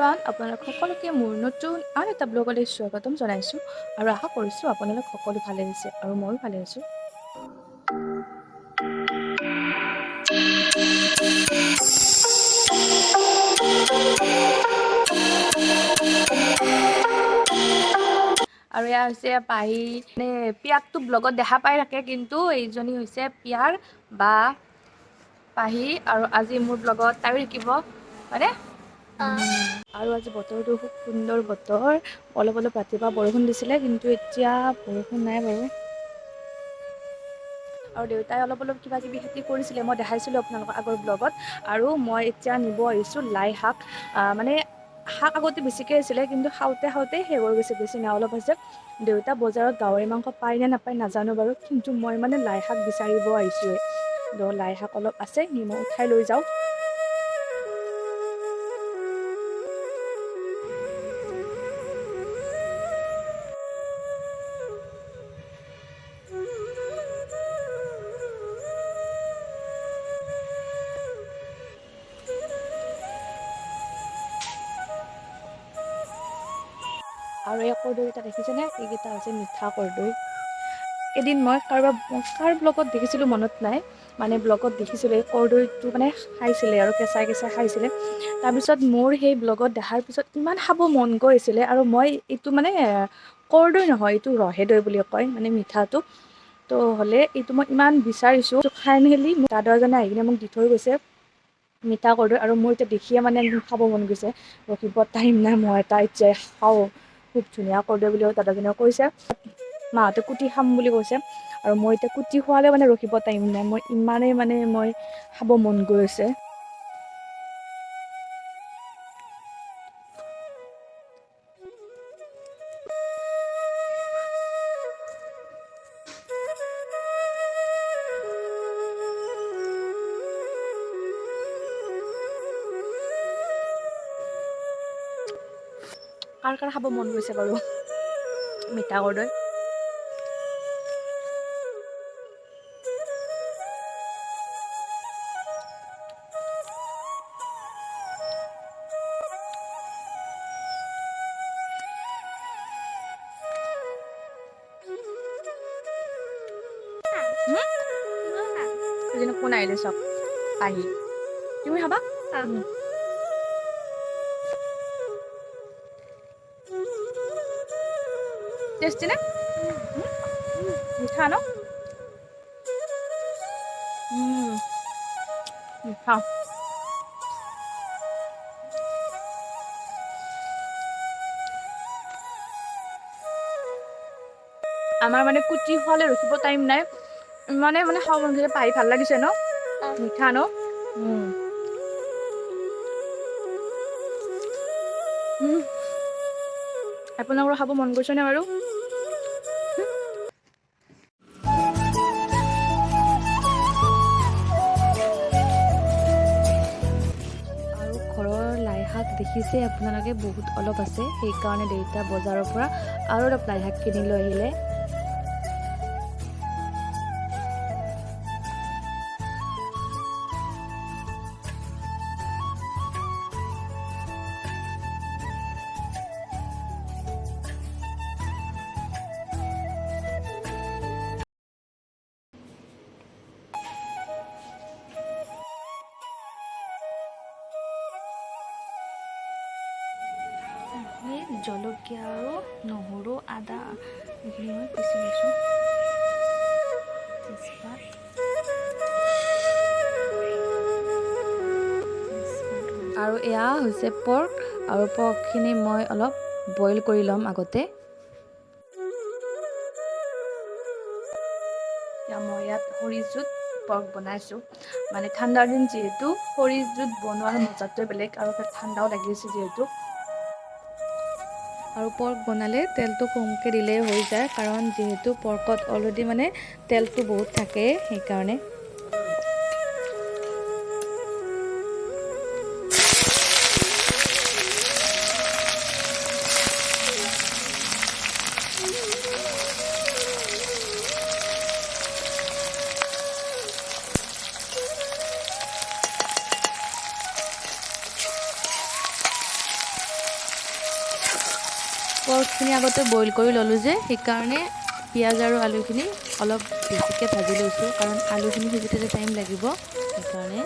Everyone, আপোনালোক সকলোকে মোৰ নতুন আৰু এটা ব্লগলৈ স্বাগতম জনাইছোঁ আৰু আশা কৰিছোঁ আপোনালোক সকলো ভালে আছে আৰু ময়ো ভালে আছোঁ। আৰু এয়া হৈছে পাহি, মানে পিয়াকটো ব্লগত দেখা পাই থাকে, কিন্তু এইজনী হৈছে পিয়াৰ বা পাহি, আৰু আজি মোৰ ব্লগত তাইও শিকিব হয়নে? আৰু আজি বতৰটো খুব সুন্দৰ বতৰ। অলপ অলপ ৰাতিপুৱা বৰষুণ দিছিলে, কিন্তু এতিয়া বৰষুণ নাই বাৰু। আৰু দেউতাই অলপ অলপ কিবা কিবি খেতি কৰিছিলে, মই দেখাইছিলোঁ আপোনালোকক আগৰ ব্লগত। আৰু মই এতিয়া নিব আহিছোঁ লাই শাক। মানে শাক আগতে বেছিকৈ আছিলে, কিন্তু খাওঁতে শেষ হৈ গৈছে, বেছি নাই, অলপ আছে। দেউতা বজাৰত গাহৰি মাংস পায় নে নাপায় নাজানো বাৰু, কিন্তু মই মানে লাই শাক বিচাৰিব আহিছোঁৱে। লাই শাক অলপ আছে, নিমখ উঠাই লৈ যাওঁ। আৰু এই কৰ্দৈকেইটা দেখিছেনে? এইকেইটা হৈছে মিঠা কৰ্দৈ। এদিন মই কাৰ ব্লগত দেখিছিলোঁ মনত নাই, মানে ব্লগত দেখিছিলোঁ এই কৰ্দৈটো মানে খাইছিলে আৰু কেঁচাই কেঁচাই খাইছিলে। তাৰপিছত মোৰ সেই ব্লগত দেখাৰ পিছত ইমান খাব মন গৈছিলে, আৰু মই এইটো মানে কৰ্দৈ নহয়, এইটো ৰহেদৈ বুলি কয়, মানে মিঠাটো। তো হ'লে এইটো মই ইমান বিচাৰিছোঁ, খাই মেলি মোৰ দাদাজনে আহি কিনে মোক দি থৈ গৈছে মিঠা কৰ্দৈ, আৰু মোৰ এতিয়া দেখিয়ে মানে একদম খাব মন গৈছে। ৰখিব টাইম নাই, মই এটা এতিয়া খাওঁ। খুব ধুনীয়া কৰ্দৈ বুলি দাদাজনে কৈছে, মাহঁতে কুটি খাম বুলি কৈছে। আৰু মই এতিয়া কুটি খোৱালে মানে ৰখিব টাইম নাই, মই ইমানেই মানে মই খাব মন গৈ আছে। কাৰ কাৰ খাব মন গৈছে বাৰু মিঠা কৰ্দৈ? এজনী কোন আহিলে চাওক, পাহি, তুমি খাবা? টেষ্টি নে? মিঠা ন? মিঠা। আমাৰ মানে কুটি খোৱালে ৰখিব টাইম নাই, ইমানে মানে খাব মন গৈছে। পাহি ভাল লাগিছে ন? মিঠা ন? আপোনালোকৰ খাব মন গৈছেনে বাৰু? আৰু ঘৰৰ লাই শাক দেখিছে আপোনালোকে, বহুত অলপ আছে, সেইকাৰণে দেউতা বজাৰৰ পৰা আৰু অলপ লাই শাক কিনি লৈ আহিলে। জলকীয়া আৰু নহৰু, আদা এইখিনি মই পিচি লৈছোঁ। আৰু এয়া হৈছে পৰ্ক, আৰু পৰ্কখিনি মই অলপ বইল কৰি ল'ম আগতে। মই ইয়াত খৰিৰ জুইত পৰ্ক বনাইছোঁ, মানে ঠাণ্ডাৰ দিন যিহেতু খৰিৰ জুইত বনোৱাৰ মজাটোৱে বেলেগ, আৰু ঠাণ্ডাও লাগি আছে যিহেতু। আৰু পৰ্ক বনালে তেলটো কমকৈ দিলেই হৈ যায়, কাৰণ যিহেতু পৰ্কত অলৰেডি মানে তেলটো বহুত থাকে, সেইকাৰণে। শাকখিনি আগতে বইল কৰি ল'লোঁ যে, সেইকাৰণে পিঁয়াজ আৰু আলুখিনি অলপ বেছিকৈ ভাজি লৈছোঁ, কাৰণ আলুখিনি সিজোঁতে টাইম লাগিব সেইকাৰণে।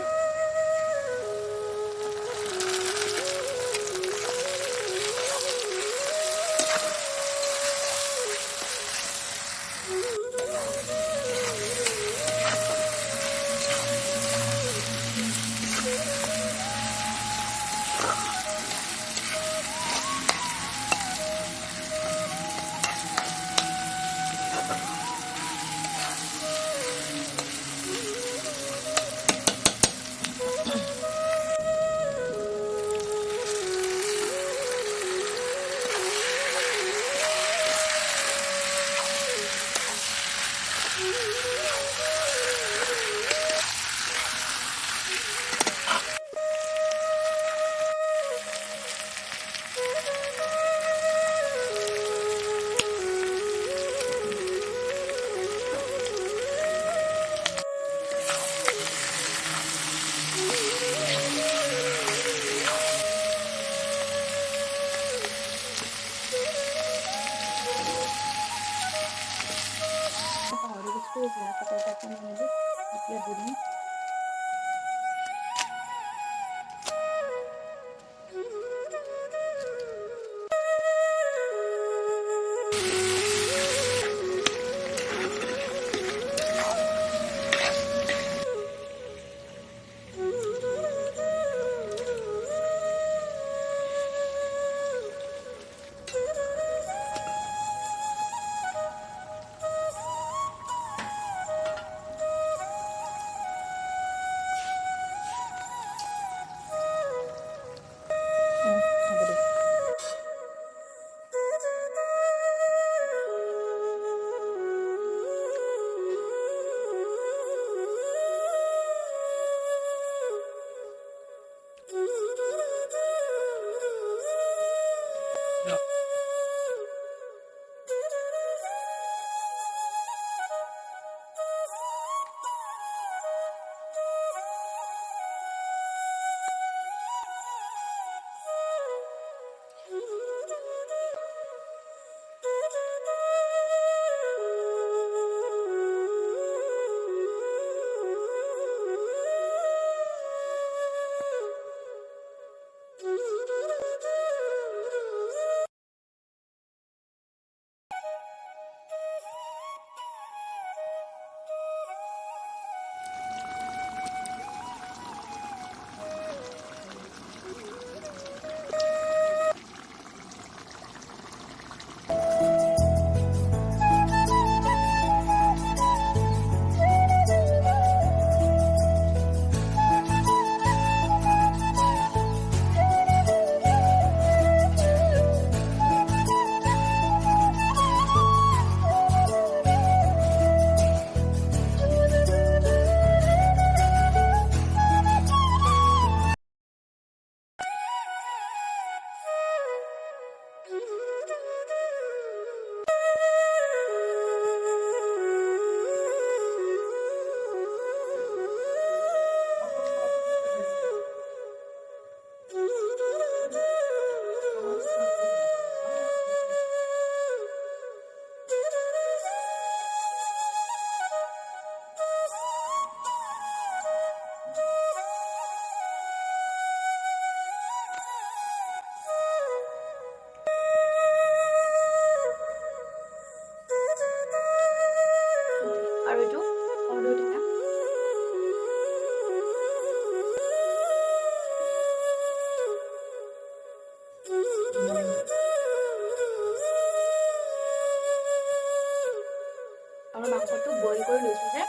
আৰু মাংসটো বইল কৰি লৈছোঁ যে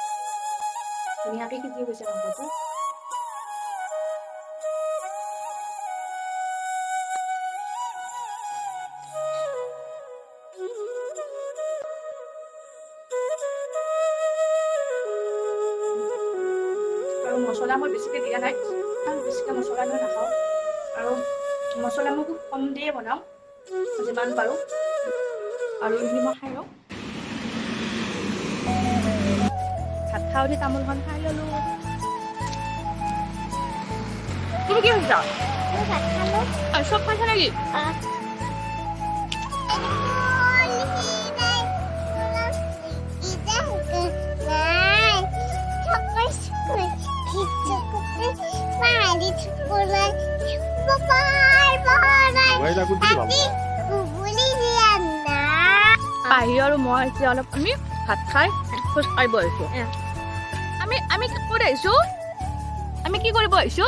ধুনীয়াকৈ সিজি গৈছে মাংসটো। আৰু মছলা মই বেছিকৈ দিয়া নাই, বেছিকৈ মছলা মই নাখাওঁ, আৰু মছলা মই খুব কম দিয়ে বনাওঁ যিমান পাৰোঁ। আৰু এইখিনি মই খাই লওঁ। ভাত খাওঁ দি তামোলখন খাই ল'লোঁ। তুমি কি ভাবিছা? ভাত খালো। চব খাইছা নেকি? পাহি আৰু মই এতিয়া অলপ আমি ভাত খাই খোজ কাঢ়িব আহিছো আমি ক'ত আহিছো আমি কি কৰিব আহিছো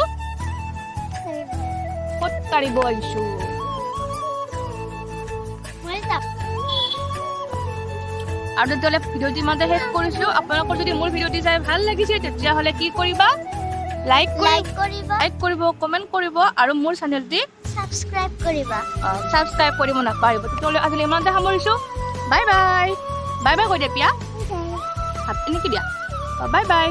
খোজ কাঢ়িব আহিছো আৰু তেতিয়াহ'লে ভিডিঅ'টি ইমানতে শেষ কৰিছো আপোনালোকৰ যদি মোৰ ভিডিঅ'টি চাই ভাল লাগিছে তেতিয়াহ'লে কি কৰিবা লাইক কৰিব কমেণ্ট কৰিব আৰু মোৰ চেনেলটি সাবস্ক্ৰাইব কৰিবা ছাবস্ক্ৰাইব কৰিব নাপাহৰিব তেতিয়াহ'লে আজিলৈ ইমানতে সামৰিছো বাই বাই কৈ দিয়া পিয়া হাত এনেকৈ দিয়া বাই বাই